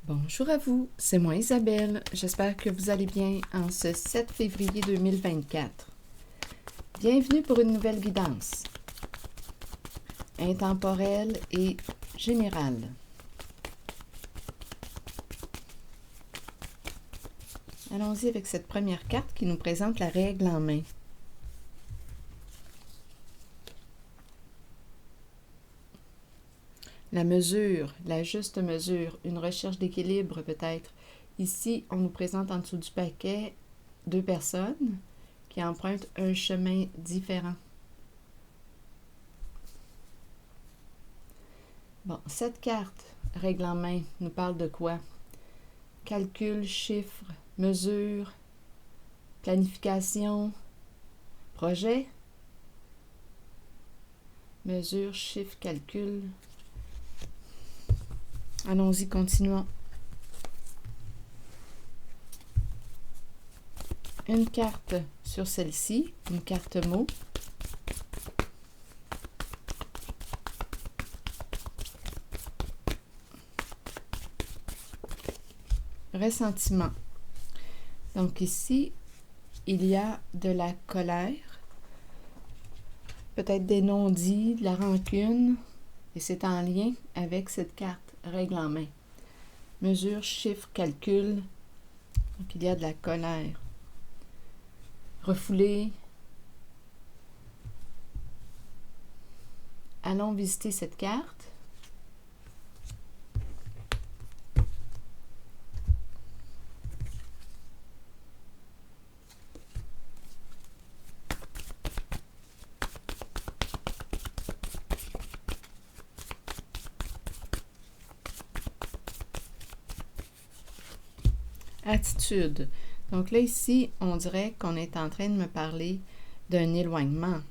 Bonjour à vous, c'est moi Isabelle. J'espère que vous allez bien en ce 7 février 2024. Bienvenue pour une nouvelle guidance, intemporelle et générale. Allons-y avec cette première carte qui nous présente la règle en main. La mesure, la juste mesure, une recherche d'équilibre peut-être. Ici, on nous présente en dessous du paquet deux personnes qui empruntent un chemin différent. Bon, cette carte, règle en main, nous parle de quoi? Calcul, chiffres, mesure, planification, projet, mesure, chiffre, calcul. Allons-y, continuons. Une carte sur celle-ci, une carte mot. Ressentiment. Donc ici, il y a de la colère, peut-être des non-dits, de la rancune, et c'est en lien avec cette carte, règle en main. Mesure, chiffre, calcul, donc il y a de la colère. Refoulé. Allons visiter cette carte. Attitude. Donc là, ici, on dirait qu'on est en train de me parler d'un éloignement.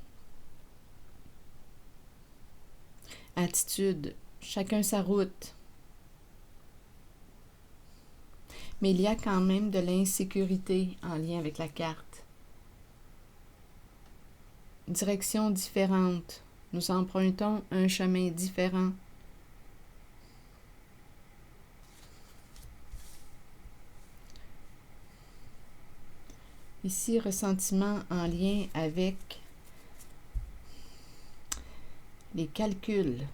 Attitude. Chacun sa route. Mais il y a quand même de l'insécurité en lien avec la carte. Direction différente. Nous empruntons un chemin différent. Ici, ressentiment en lien avec les calculs,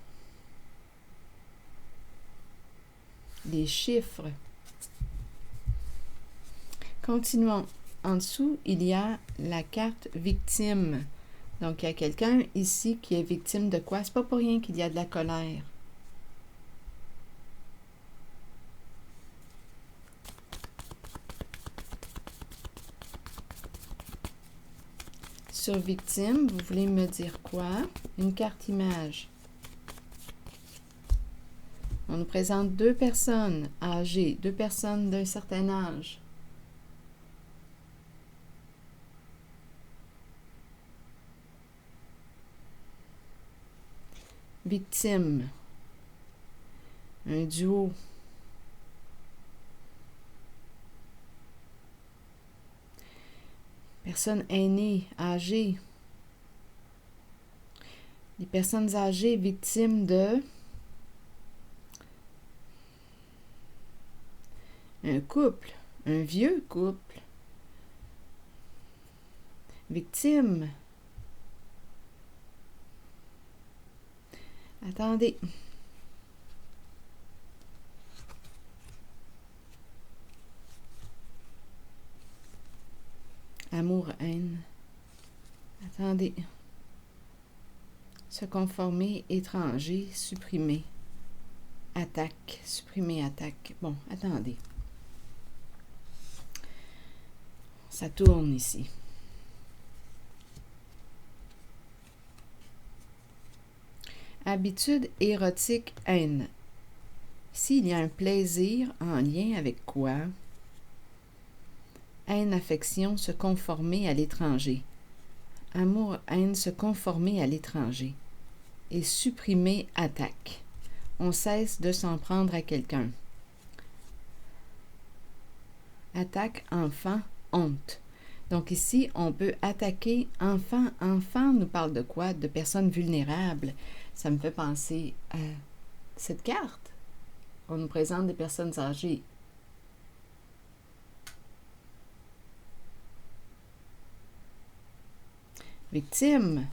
les chiffres. Continuons. En dessous, il y a la carte victime. Donc, il y a quelqu'un ici qui est victime de quoi? C'est pas pour rien qu'il y a de la colère. Sur victime, vous voulez me dire quoi? Une carte image. On nous présente deux personnes âgées, deux personnes d'un certain âge. Victime. Un duo. Personnes aînées, âgées. Les personnes âgées victimes de un couple, un vieux couple. Victime. Attendez. Amour, haine. Attendez. Se conformer, étranger, supprimer. Attaque, supprimer, attaque. Bon, attendez. Ça tourne ici. Habitude érotique, haine. Ici, il y a un plaisir en lien avec quoi? Haine, affection, se conformer à l'étranger. Amour, haine, se conformer à l'étranger. Et supprimer, attaque. On cesse de s'en prendre à quelqu'un. Attaque, enfant, honte. Donc ici, on peut attaquer enfant. Enfant nous parle de quoi? De personnes vulnérables. Ça me fait penser à cette carte. On nous présente des personnes âgées. Victime.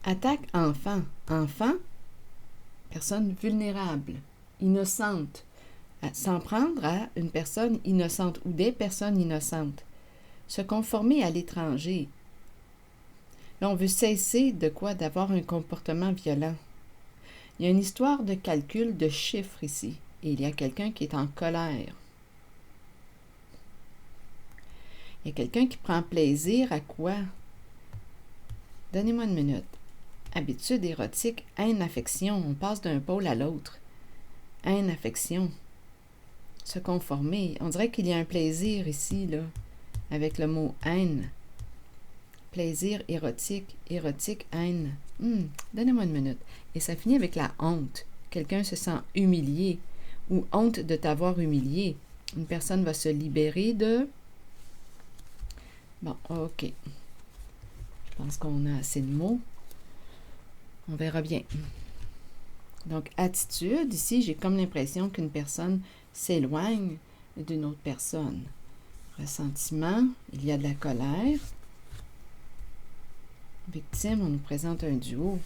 Attaque enfant. Enfant, personne vulnérable, innocente. S'en prendre à une personne innocente ou des personnes innocentes. Se conformer à l'étranger. Là, on veut cesser de quoi? D'avoir un comportement violent. Il y a une histoire de calcul de chiffres ici. Et il y a quelqu'un qui est en colère. Il y a quelqu'un qui prend plaisir à quoi? Donnez-moi une minute. Habitude érotique, haine, affection. On passe d'un pôle à l'autre. Haine, affection. Se conformer. On dirait qu'il y a un plaisir ici, là, avec le mot haine. Plaisir érotique, érotique, haine. Donnez-moi une minute. Et ça finit avec la honte. Quelqu'un se sent humilié ou honte de t'avoir humilié. Une personne va se libérer de... Bon, ok. Je pense qu'on a assez de mots. On verra bien. Donc, attitude, ici, j'ai comme l'impression qu'une personne s'éloigne d'une autre personne. Ressentiment, il y a de la colère. Victime, on nous présente un duo.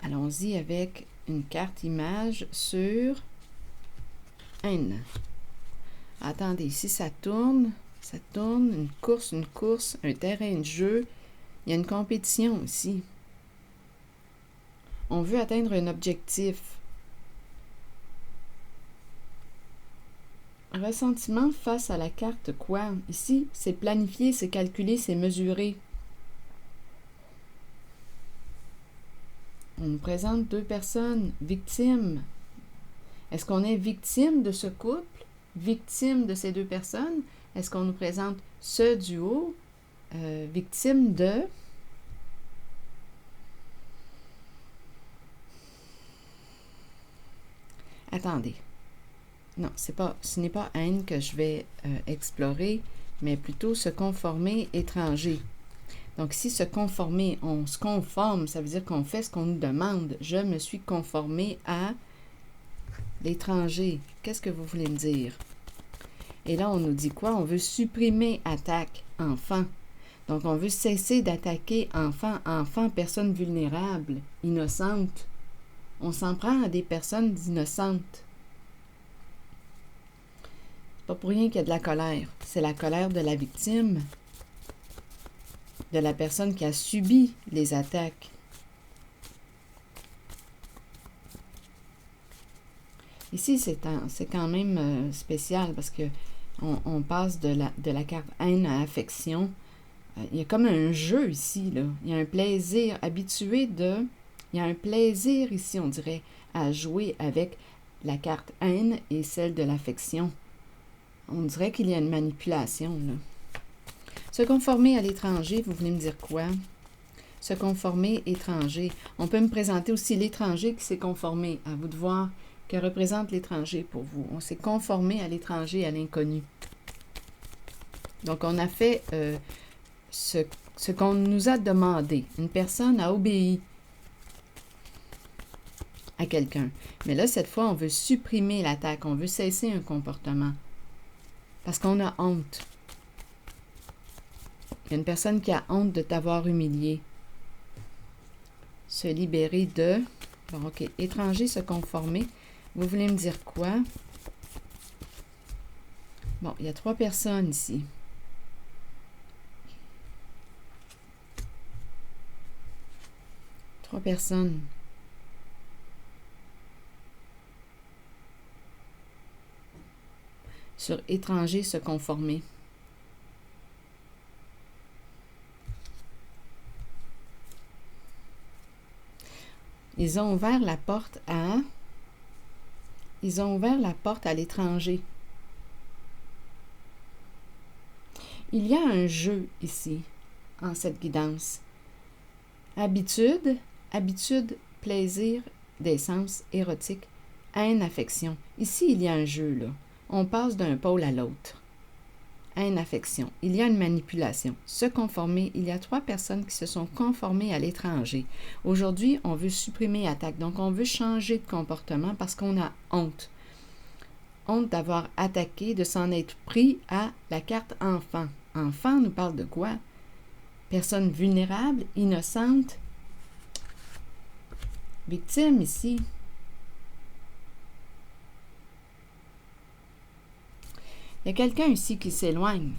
Allons-y avec une carte image sur haine. Attendez, ici ça tourne, une course, un terrain de jeu. Il y a une compétition ici. On veut atteindre un objectif. Ressentiment face à la carte quoi? Ici, c'est planifié, c'est calculé, c'est mesuré. On nous présente deux personnes, victimes. Est-ce qu'on est victime de ce couple? Victime de ces deux personnes? Est-ce qu'on nous présente ce duo? Victime de... Attendez. Non, ce n'est pas haine que je vais explorer, mais plutôt se conformer étranger. Donc, si se conformer, on se conforme, ça veut dire qu'on fait ce qu'on nous demande. Je me suis conformé à l'étranger. Qu'est-ce que vous voulez me dire? Et là, on nous dit quoi? On veut supprimer attaque, enfant. Donc, on veut cesser d'attaquer enfant, personne vulnérable, innocente. On s'en prend à des personnes innocentes. C'est pas pour rien qu'il y a de la colère. C'est la colère de la victime, de la personne qui a subi les attaques. Ici, c'est quand même spécial parce que on passe de la carte haine à affection. Il y a comme un jeu ici, là. Il y a un plaisir habitué de... Il y a un plaisir ici, on dirait, à jouer avec la carte haine et celle de l'affection. On dirait qu'il y a une manipulation, là. Se conformer à l'étranger, vous voulez me dire quoi? Se conformer étranger. On peut me présenter aussi l'étranger qui s'est conformé. À vous de voir que représente l'étranger pour vous. On s'est conformé à l'étranger, à l'inconnu. Donc, on a fait ce qu'on nous a demandé. Une personne a obéi à quelqu'un. Mais là, cette fois, on veut supprimer l'attaque. On veut cesser un comportement. Parce qu'on a honte. Il y a une personne qui a honte de t'avoir humilié. Se libérer de... Bon, ok. Étranger, se conformer. Vous voulez me dire quoi? Bon, il y a 3 personnes ici. Trois personnes. Sur étranger, se conformer. Ils ont ouvert la porte à... Ils ont ouvert la porte à l'étranger. Il y a un jeu ici, en cette guidance. Habitude, plaisir, des sens érotiques, Haine, affection. Ici, il y a un jeu, là. On passe d'un pôle à l'autre. Haine, affection. Il y a une manipulation. Se conformer. Il y a 3 personnes qui se sont conformées à l'étranger. Aujourd'hui, on veut supprimer attaque. Donc, on veut changer de comportement parce qu'on a honte. Honte d'avoir attaqué, de s'en être pris à la carte enfant. Enfant nous parle de quoi? Personne vulnérable, innocente, victime ici. Il y a quelqu'un ici qui s'éloigne.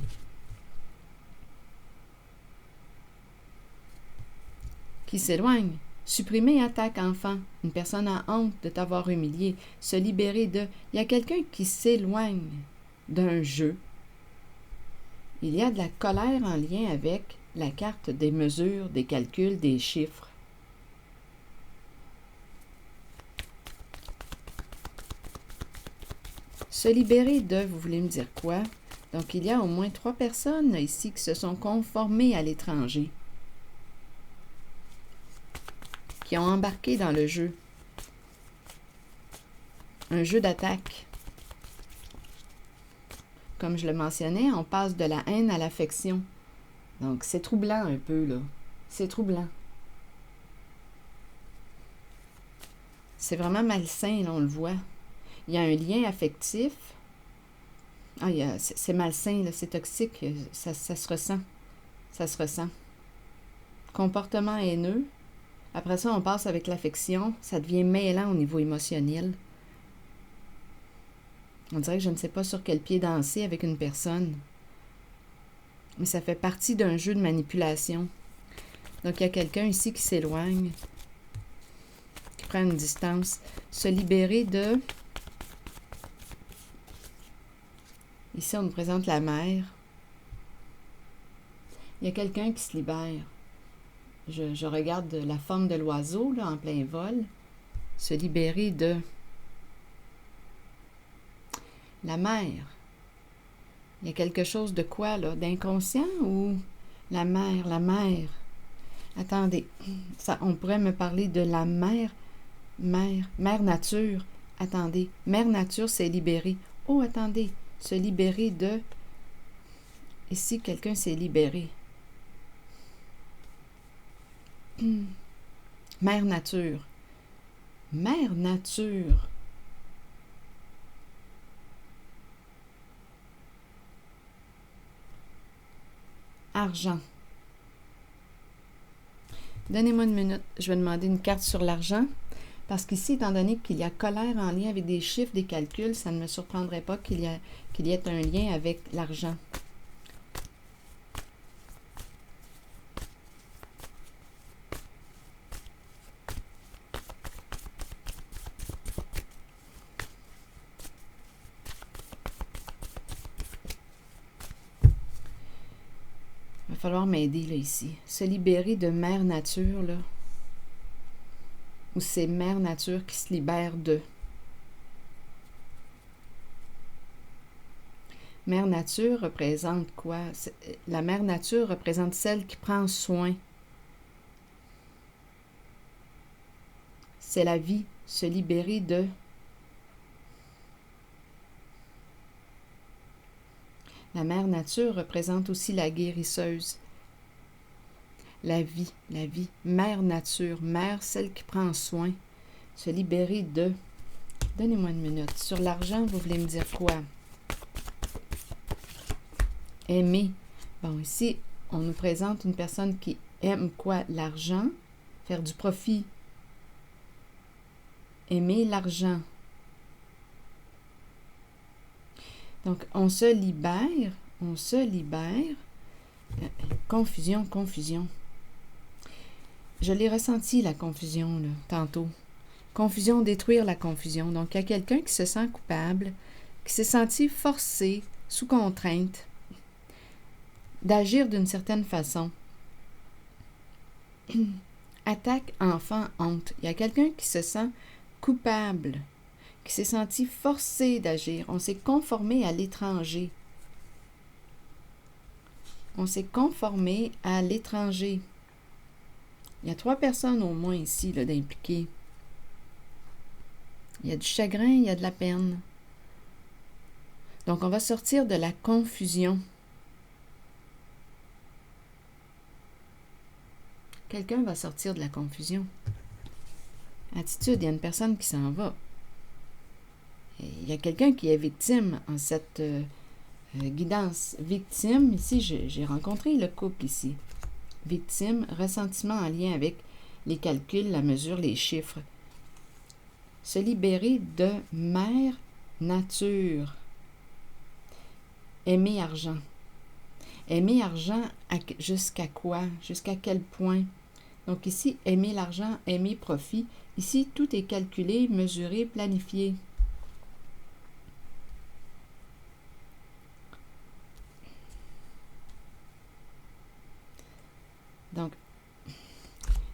Qui s'éloigne. Supprimer attaque enfant. Une personne a honte de t'avoir humilié. Se libérer de... Il y a quelqu'un qui s'éloigne d'un jeu. Il y a de la colère en lien avec la carte des mesures, des calculs, des chiffres. Se libérer de, vous voulez me dire quoi? Donc, il y a au moins 3 personnes ici qui se sont conformées à l'étranger, qui ont embarqué dans le jeu. Un jeu d'attaque. Comme je le mentionnais, on passe de la haine à l'affection. Donc, c'est troublant un peu, là. C'est troublant. C'est vraiment malsain, là, on le voit. Il y a un lien affectif. Ah, c'est malsain, là, c'est toxique. Ça se ressent. Ça se ressent. Comportement haineux. Après ça, on passe avec l'affection. Ça devient mêlant au niveau émotionnel. On dirait que je ne sais pas sur quel pied danser avec une personne. Mais ça fait partie d'un jeu de manipulation. Donc, il y a quelqu'un ici qui s'éloigne, qui prend une distance. Se libérer de... Ici, on nous présente la mer. Il y a quelqu'un qui se libère. Je regarde la forme de l'oiseau, là, en plein vol. Se libérer de... La mer. Il y a quelque chose de quoi, là? D'inconscient ou... La mer, la mer. Attendez, ça, on pourrait me parler de la mer. Mère nature. Attendez, mère nature s'est libérée. Oh, attendez, se libérer de... Ici, quelqu'un s'est libéré. Mère nature. Mère nature. Argent. Donnez-moi une minute. Je vais demander une carte sur l'argent. Parce qu'ici, étant donné qu'il y a colère en lien avec des chiffres, des calculs, ça ne me surprendrait pas qu'il y ait un lien avec l'argent. Il va falloir m'aider, là, ici. Se libérer de mère nature, là. Ou c'est mère nature qui se libère de. Mère nature représente quoi? La mère nature représente celle qui prend soin. C'est la vie, se libérer de. La mère nature représente aussi la guérisseuse. La vie, la vie. Mère nature, mère, celle qui prend soin. Se libérer de... Donnez-moi une minute. Sur l'argent, vous voulez me dire quoi? Aimer. Bon, ici, on nous présente une personne qui aime quoi? L'argent. Faire du profit. Aimer l'argent. Donc, on se libère. On se libère. Confusion, confusion. Je l'ai ressenti, la confusion, là, tantôt. Confusion, détruire la confusion. Donc, il y a quelqu'un qui se sent coupable, qui s'est senti forcé, sous contrainte, d'agir d'une certaine façon. Attaque, enfant, honte. Il y a quelqu'un qui se sent coupable, qui s'est senti forcé d'agir. On s'est conformé à l'étranger. On s'est conformé à l'étranger. Il y a 3 personnes au moins ici là, d'impliquées. Il y a du chagrin, il y a de la peine. Donc, on va sortir de la confusion. Quelqu'un va sortir de la confusion. Attitude, il y a une personne qui s'en va. Et il y a quelqu'un qui est victime en cette guidance. Victime, ici, j'ai rencontré le couple ici. Victime, ressentiment en lien avec les calculs, la mesure, les chiffres. Se libérer de mère nature. Aimer argent. Aimer argent jusqu'à quoi? Jusqu'à quel point? Donc ici, aimer l'argent, aimer profit. Ici, tout est calculé, mesuré, planifié. Donc,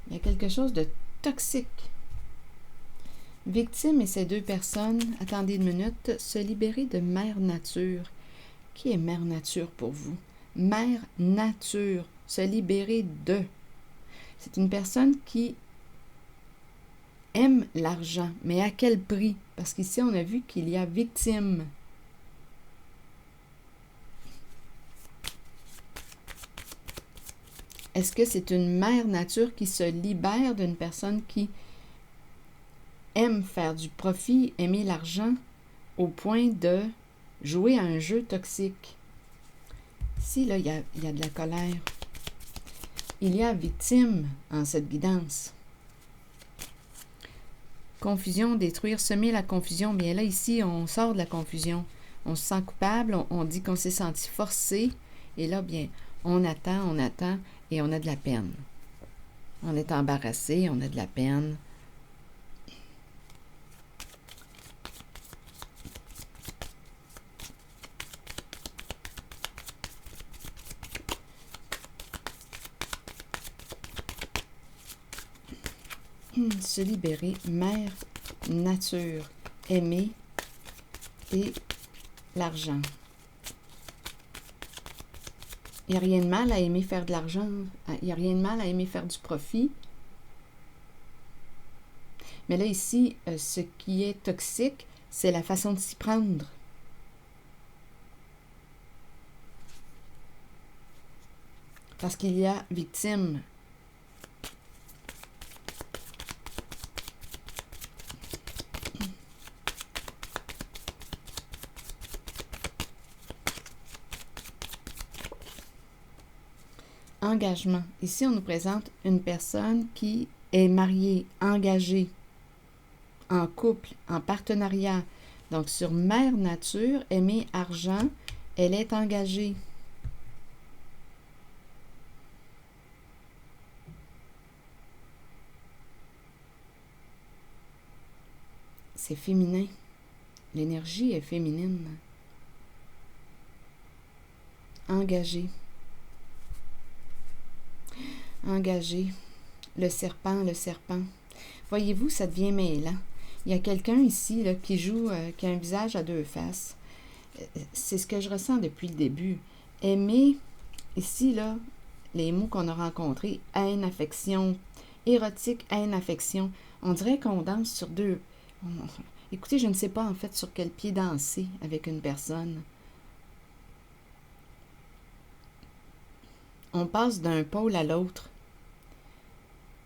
il y a quelque chose de toxique. Victime et ces deux personnes, attendez une minute, se libérer de mère nature. Qui est mère nature pour vous? Mère nature, se libérer de. C'est une personne qui aime l'argent, mais à quel prix? Parce qu'ici, on a vu qu'il y a victime. Est-ce que c'est une mère nature qui se libère d'une personne qui aime faire du profit, aimer l'argent, au point de jouer à un jeu toxique? Ici, là, il y a de la colère. Il y a victime en cette guidance. Confusion, détruire, semer la confusion. Bien là, ici, on sort de la confusion. On se sent coupable, on dit qu'on s'est senti forcé. Et là, bien, on attend, et on a de la peine. On est embarrassé, on a de la peine. Se libérer, mère nature, aimer et l'argent. Il n'y a rien de mal à aimer faire de l'argent, il n'y a rien de mal à aimer faire du profit. Mais là, ici, ce qui est toxique, c'est la façon de s'y prendre. Parce qu'il y a victime. Engagement. Ici, on nous présente une personne qui est mariée, engagée, en couple, en partenariat. Donc, sur mère nature, aimer argent, elle est engagée. C'est féminin. L'énergie est féminine. Engagée. Engagé. Le serpent. Voyez-vous, ça devient mêlant. Il y a quelqu'un ici là, qui joue, qui a un visage à deux faces. C'est ce que je ressens depuis le début. Aimer, ici, là, les mots qu'on a rencontrés, haine, affection, érotique, haine, affection. On dirait qu'on danse sur deux. Écoutez, je ne sais pas en fait sur quel pied danser avec une personne. On passe d'un pôle à l'autre.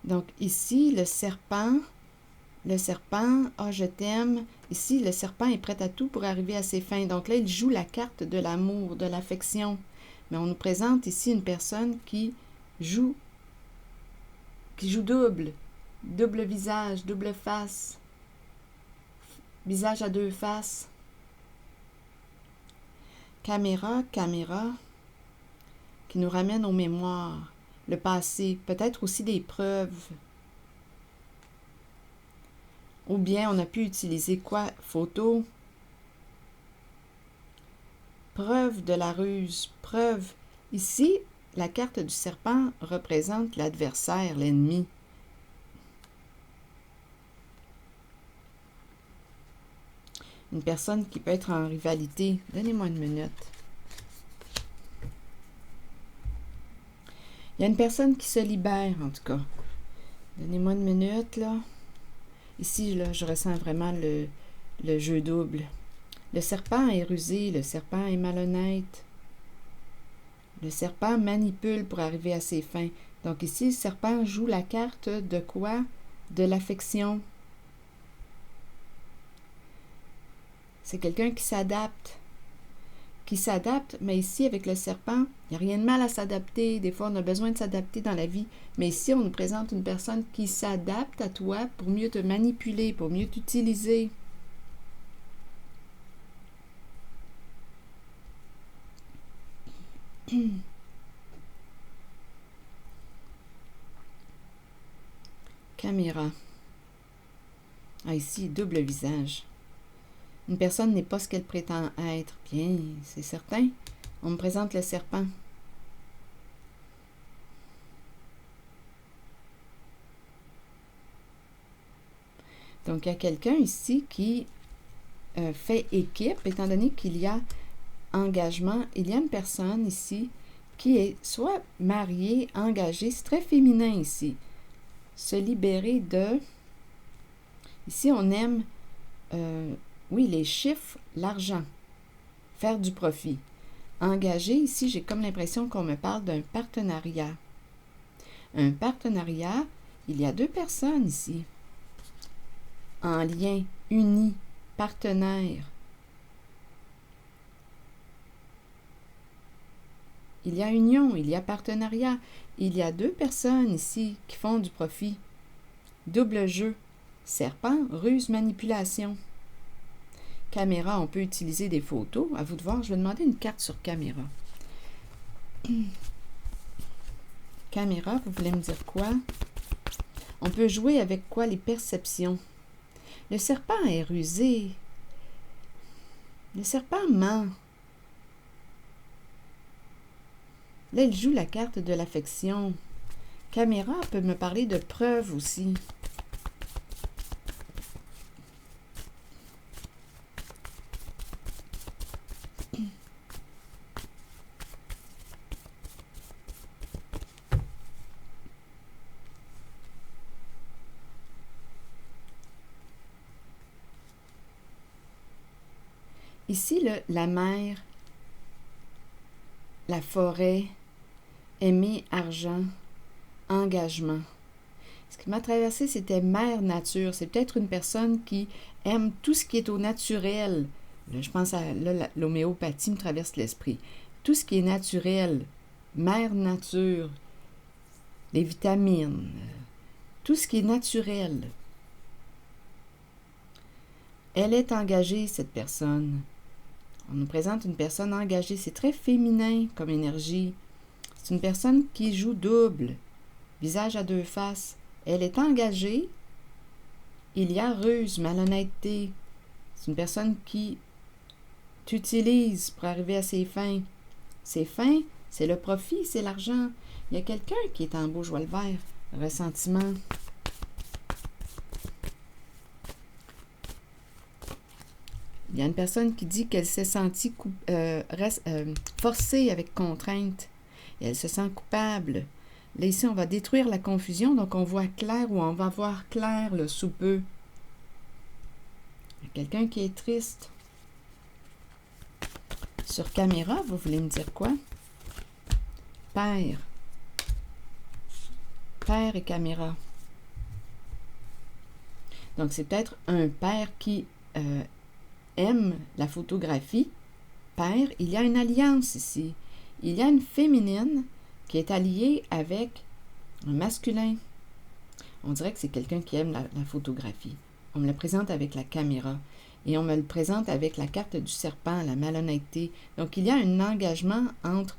Donc ici, le serpent, ah je t'aime. Ici, le serpent est prêt à tout pour arriver à ses fins. Donc là, il joue la carte de l'amour, de l'affection. Mais on nous présente ici une personne qui joue double visage, double face, visage à deux faces. Caméra, qui nous ramène aux mémoires, le passé, peut-être aussi des preuves. Ou bien on a pu utiliser quoi? Photo. Preuve de la ruse, preuve. Ici, la carte du serpent représente l'adversaire, l'ennemi. Une personne qui peut être en rivalité. Donnez-moi une minute. Il y a une personne qui se libère, en tout cas. Donnez-moi une minute, là. Ici, là, je ressens vraiment le jeu double. Le serpent est rusé, le serpent est malhonnête. Le serpent manipule pour arriver à ses fins. Donc ici, le serpent joue la carte de quoi? De l'affection. C'est quelqu'un qui s'adapte. Mais ici, avec le serpent, il n'y a rien de mal à s'adapter. Des fois, on a besoin de s'adapter dans la vie. Mais ici, on nous présente une personne qui s'adapte à toi pour mieux te manipuler, pour mieux t'utiliser. Caméra. Ah, ici, double visage. Une personne n'est pas ce qu'elle prétend être. Bien, c'est certain. On me présente le serpent. Donc, il y a quelqu'un ici qui fait équipe, étant donné qu'il y a engagement. Il y a une personne ici qui est soit mariée, engagée. C'est très féminin ici. Se libérer de... Ici, on aime... oui, les chiffres, l'argent. Faire du profit. Engagé, ici, j'ai comme l'impression qu'on me parle d'un partenariat. Un partenariat, il y a deux personnes ici. En lien, unis, partenaires. Il y a union, il y a partenariat. Il y a deux personnes ici qui font du profit. Double jeu. Serpent, ruse, manipulation. Caméra, on peut utiliser des photos. À vous de voir, je vais demander une carte sur caméra. Caméra, vous voulez me dire quoi? On peut jouer avec quoi? Les perceptions. Le serpent est rusé. Le serpent ment. Là, il joue la carte de l'affection. Caméra peut me parler de preuves aussi. Ici, la mer, la forêt, aimer, argent, engagement. Ce qui m'a traversé, c'était mère nature. C'est peut-être une personne qui aime tout ce qui est au naturel. Là, je pense à l'homéopathie me traverse l'esprit. Tout ce qui est naturel, mère nature, les vitamines, tout ce qui est naturel. Elle est engagée, cette personne. On nous présente une personne engagée. C'est très féminin comme énergie. C'est une personne qui joue double. Visage à deux faces. Elle est engagée. Il y a ruse, malhonnêteté. C'est une personne qui t'utilise pour arriver à ses fins. Ses fins, c'est le profit, c'est l'argent. Il y a quelqu'un qui est en beau, je vois le vert. Ressentiment. Il y a une personne qui dit qu'elle s'est sentie forcée avec contrainte. Et elle se sent coupable. Là, ici, on va détruire la confusion, donc on voit clair ou on va voir clair là, sous peu. Il y a quelqu'un qui est triste. Sur caméra, vous voulez me dire quoi? Père. Père et caméra. Donc, c'est peut-être un père qui aime la photographie. Père, il y a une alliance ici. Il y a une féminine qui est alliée avec un masculin. On dirait que c'est quelqu'un qui aime la photographie. On me le présente avec la caméra. Et on me le présente avec la carte du serpent, la malhonnêteté. Donc, il y a un engagement entre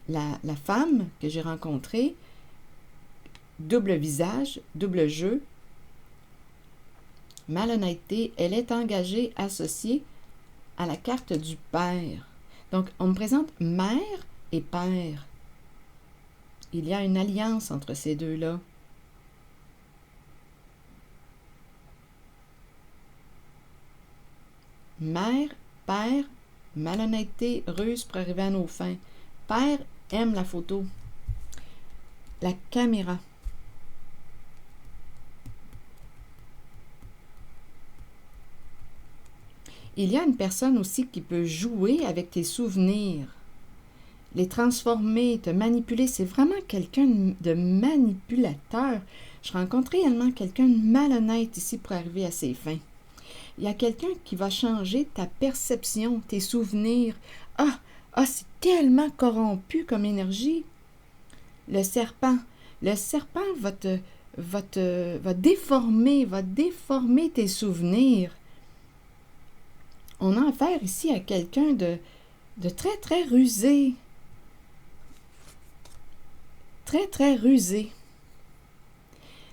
la femme que j'ai rencontrée, double visage, double jeu, malhonnêteté, elle est engagée, associée à la carte du père. Donc, on me présente mère et père. Il y a une alliance entre ces deux-là. Mère, père, malhonnêteté, ruse pour arriver à nos fins. Père aime la photo. La caméra. il y a une personne aussi qui peut jouer avec tes souvenirs, les transformer, te manipuler. C'est vraiment quelqu'un de manipulateur. Je rencontre réellement quelqu'un de malhonnête ici pour arriver à ses fins. Il y a quelqu'un qui va changer ta perception, tes souvenirs. Ah, c'est tellement corrompu comme énergie. Le serpent va déformer tes souvenirs. On a affaire ici à quelqu'un de très, très rusé. Très, très rusé.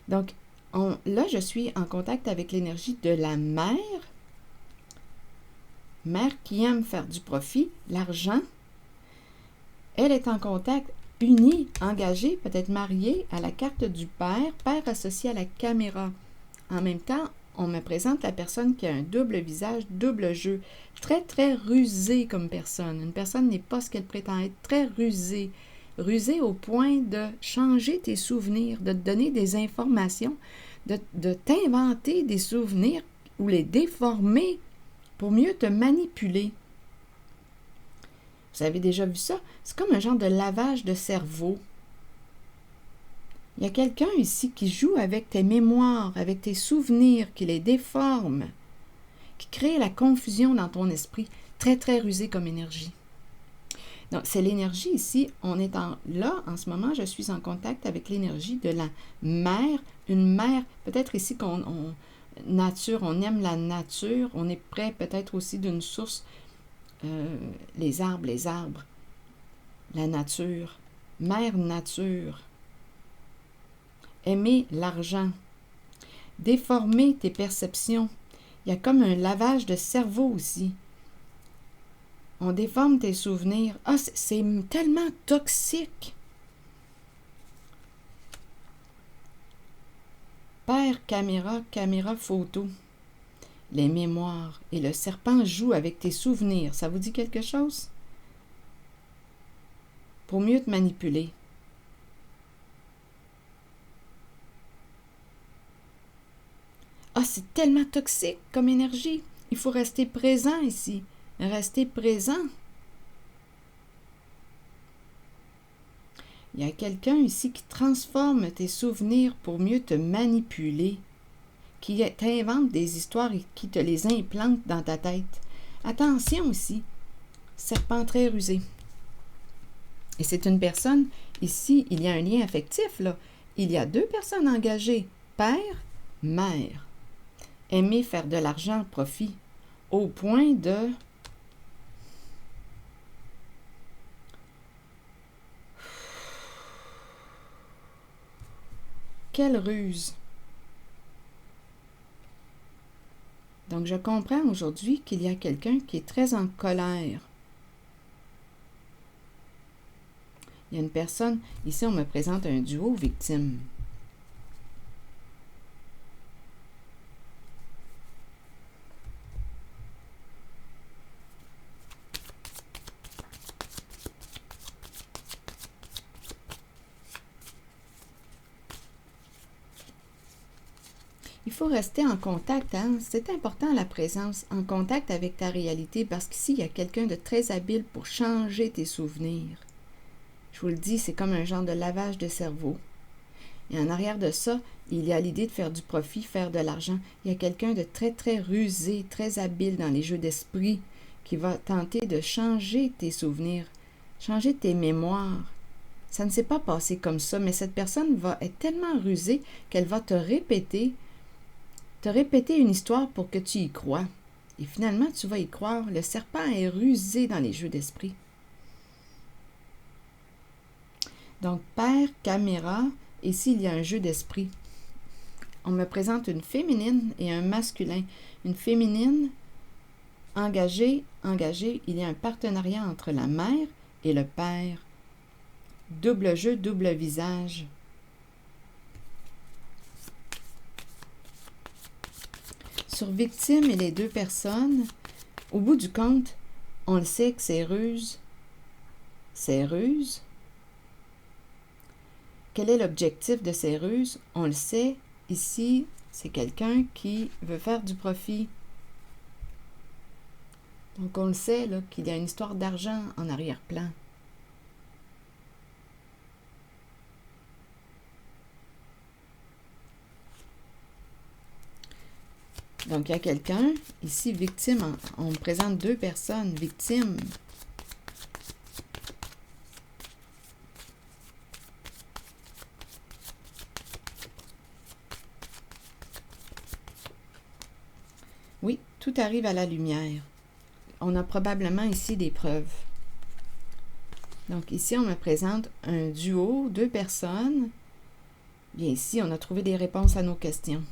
Donc, là, je suis en contact avec l'énergie de la mère. Mère qui aime faire du profit, l'argent. Elle est en contact, unie, engagée, peut-être mariée à la carte du père, père associé à la caméra. En même temps, on me présente la personne qui a un double visage, double jeu. Très, très rusée comme personne. Une personne n'est pas ce qu'elle prétend être, très rusée. Rusée au point de changer tes souvenirs, de te donner des informations, de t'inventer des souvenirs ou les déformer pour mieux te manipuler. Vous avez déjà vu ça? C'est comme un genre de lavage de cerveau. Il y a quelqu'un ici qui joue avec tes mémoires, avec tes souvenirs, qui les déforme, qui crée la confusion dans ton esprit, très, très rusé comme énergie. Donc, c'est l'énergie ici. Là, en ce moment, je suis en contact avec l'énergie de la mère. Une mère, peut-être ici nature, on aime la nature. On est près peut-être aussi d'une source, les arbres, la nature. Mère nature. Aimer l'argent. Déformer tes perceptions. Il y a comme un lavage de cerveau aussi. On déforme tes souvenirs. Ah, c'est tellement toxique. Père, caméra, photo. Les mémoires. Et le serpent joue avec tes souvenirs. Ça vous dit quelque chose? Pour mieux te manipuler. Ah, c'est tellement toxique comme énergie. Il faut rester présent ici. Rester présent. Il y a quelqu'un ici qui transforme tes souvenirs pour mieux te manipuler, qui t'invente des histoires et qui te les implante dans ta tête. Attention ici, serpent très rusé. Et c'est une personne, ici, il y a un lien affectif, là. Il y a deux personnes engagées, père, mère. Aimer faire de l'argent, profit, au point de... Quelle ruse! Donc, je comprends aujourd'hui qu'il y a quelqu'un qui est très en colère. Il y a une personne, ici on me présente un duo victime. Il faut rester en contact, hein? C'est important la présence, en contact avec ta réalité, parce qu'ici, il y a quelqu'un de très habile pour changer tes souvenirs. Je vous le dis, c'est comme un genre de lavage de cerveau. Et en arrière de ça, il y a l'idée de faire du profit, faire de l'argent. Il y a quelqu'un de très, très rusé, très habile dans les jeux d'esprit, qui va tenter de changer tes souvenirs, changer tes mémoires. Ça ne s'est pas passé comme ça, mais cette personne va être tellement rusée qu'elle va te répéter une histoire pour que tu y crois. Et finalement, tu vas y croire. Le serpent est rusé dans les jeux d'esprit. Donc, père, caméra, ici, il y a un jeu d'esprit. On me présente une féminine et un masculin. Une féminine, engagée, il y a un partenariat entre la mère et le père. Double jeu, double visage. Sur victime et les deux personnes, au bout du compte, on le sait que c'est ruse. C'est ruse. Quel est l'objectif de ces ruses? On le sait, ici, c'est quelqu'un qui veut faire du profit. Donc, on le sait, là, qu'il y a une histoire d'argent en arrière-plan. Donc, il y a quelqu'un, ici, victime. On me présente 2 personnes, victimes. Oui, tout arrive à la lumière. On a probablement ici des preuves. Donc, ici, on me présente un duo, 2 personnes. Bien, ici, on a trouvé des réponses à nos questions.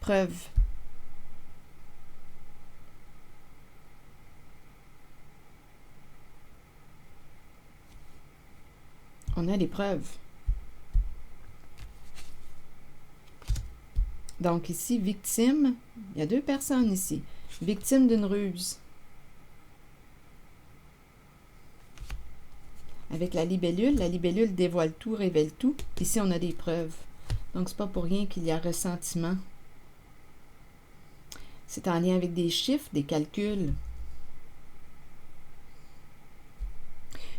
Preuves. On a des preuves. Donc ici, victime, il y a 2 personnes ici. Victime d'une ruse. Avec la libellule dévoile tout, révèle tout. Ici, on a des preuves. Donc, c'est pas pour rien qu'il y a ressentiment. C'est en lien avec des chiffres, des calculs.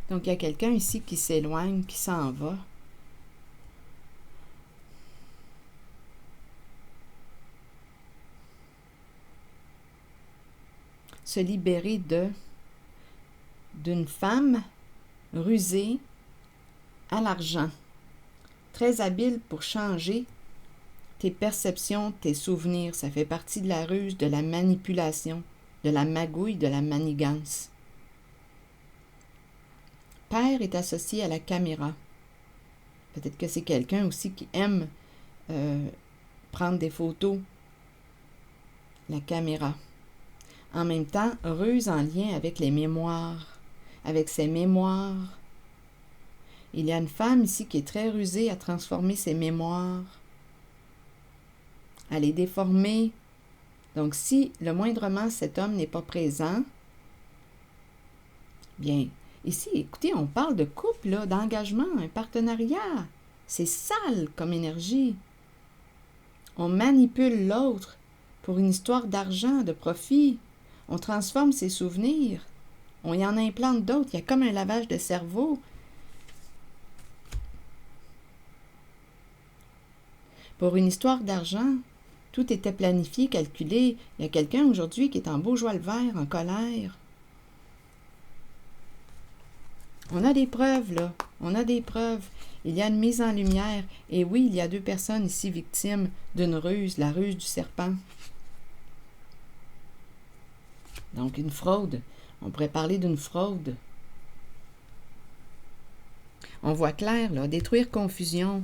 Donc, il y a quelqu'un ici qui s'éloigne, qui s'en va. Se libérer d'une femme rusée à l'argent. Très habile pour changer tes perceptions, tes souvenirs. Ça fait partie de la ruse, de la manipulation, de la magouille, de la manigance. Père est associé à la caméra. Peut-être que c'est quelqu'un aussi qui aime prendre des photos. La caméra. En même temps, ruse en lien avec les mémoires, avec ses mémoires. Il y a une femme ici qui est très rusée à transformer ses mémoires, à les déformer. Donc, si le moindrement cet homme n'est pas présent, bien, ici, écoutez, on parle de couple, là, d'engagement, un partenariat. C'est sale comme énergie. On manipule l'autre pour une histoire d'argent, de profit. On transforme ses souvenirs. On y en implante d'autres. Il y a comme un lavage de cerveau. Pour une histoire d'argent, tout était planifié, calculé. Il y a quelqu'un aujourd'hui qui est en beau joie-le-vert, en colère. On a des preuves, là. On a des preuves. Il y a une mise en lumière. Et oui, il y a 2 personnes ici victimes d'une ruse, la ruse du serpent. Donc, une fraude. On pourrait parler d'une fraude. On voit clair, là, détruire confusion.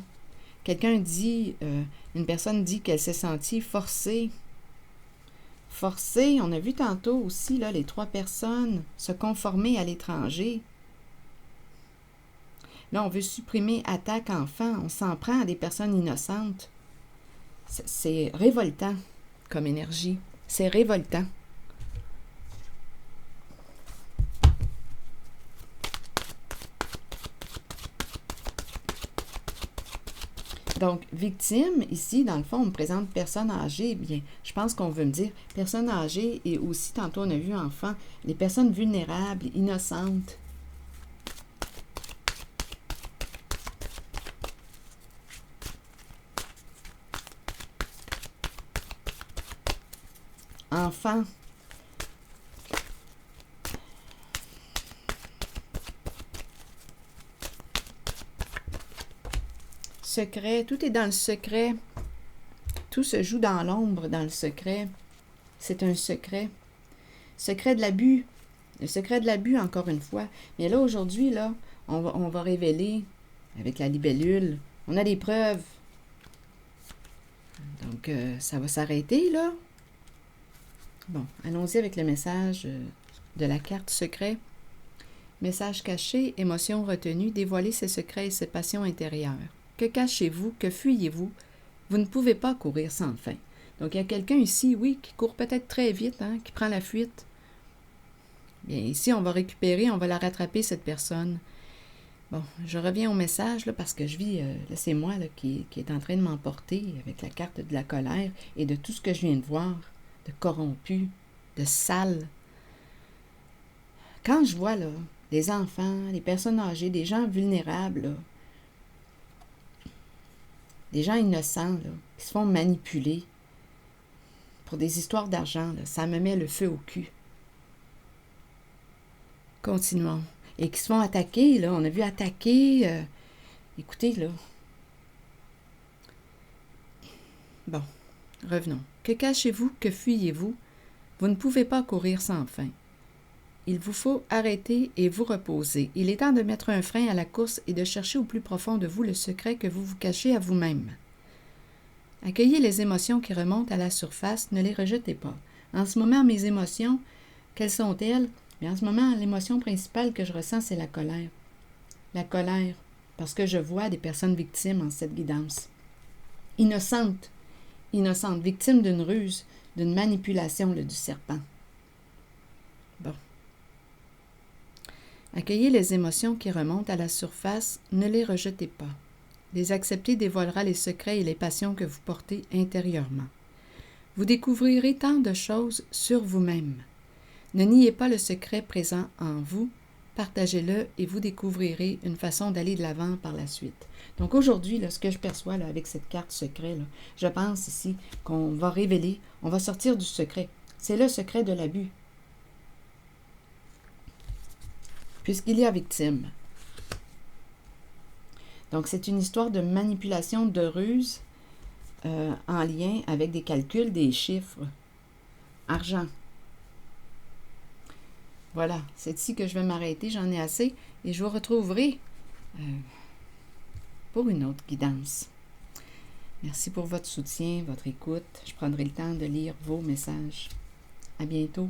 Quelqu'un dit, une personne dit qu'elle s'est sentie forcée. Forcée, on a vu tantôt aussi, là, les 3 personnes se conformer à l'étranger. Là, on veut supprimer attaque enfant. On s'en prend à des personnes innocentes. C'est révoltant comme énergie. C'est révoltant. Donc, victime, ici, dans le fond, on me présente personne âgée. Bien, je pense qu'on veut me dire personne âgée et aussi, tantôt, on a vu enfant, les personnes vulnérables, innocentes. Enfant. Secret, tout est dans le secret. Tout se joue dans l'ombre, dans le secret. C'est un secret. Secret de l'abus. Le secret de l'abus, encore une fois. Mais là, aujourd'hui, là, on va révéler, avec la libellule, on a des preuves. Donc, ça va s'arrêter, là. Bon, allons-y avec le message de la carte secret. Message caché, émotion retenue, dévoiler ses secrets et ses passions intérieures. Que cachez-vous? Que fuyez-vous? Vous ne pouvez pas courir sans fin. Donc, il y a quelqu'un ici, oui, qui court peut-être très vite, hein, qui prend la fuite. Bien, ici, on va récupérer, on va la rattraper, cette personne. Bon, je reviens au message, là, parce que je vis, là, c'est moi là, qui est en train de m'emporter avec la carte de la colère et de tout ce que je viens de voir. de corrompus, de sales. Quand je vois là, les enfants, les personnes âgées, des gens vulnérables, là, des gens innocents là, qui se font manipuler pour des histoires d'argent, là, ça me met le feu au cul. Continuons. Et qui se font attaquer, là, on a vu attaquer. Écoutez, là. Bon, revenons. Que cachez-vous, que fuyez-vous? Vous ne pouvez pas courir sans fin. Il vous faut arrêter et vous reposer. Il est temps de mettre un frein à la course et de chercher au plus profond de vous le secret que vous vous cachez à vous-même. Accueillez les émotions qui remontent à la surface, ne les rejetez pas. En ce moment, mes émotions, quelles sont-elles? Mais en ce moment, l'émotion principale que je ressens, c'est la colère. La colère, parce que je vois des personnes victimes en cette guidance. Innocentes, victimes d'une ruse, d'une manipulation du serpent. Bon. Accueillez les émotions qui remontent à la surface, ne les rejetez pas. Les accepter dévoilera les secrets et les passions que vous portez intérieurement. Vous découvrirez tant de choses sur vous-même. Ne niez pas le secret présent en vous, partagez-le et vous découvrirez une façon d'aller de l'avant par la suite. Donc aujourd'hui, là, ce que je perçois là, avec cette carte secret, là, je pense ici qu'on va révéler, on va sortir du secret. C'est le secret de l'abus. Puisqu'il y a victime. Donc, c'est une histoire de manipulation, de ruse en lien avec des calculs, des chiffres. Argent. Voilà, c'est ici que je vais m'arrêter, j'en ai assez, et je vous retrouverai pour une autre guidance. Merci pour votre soutien, votre écoute. Je prendrai le temps de lire vos messages. À bientôt.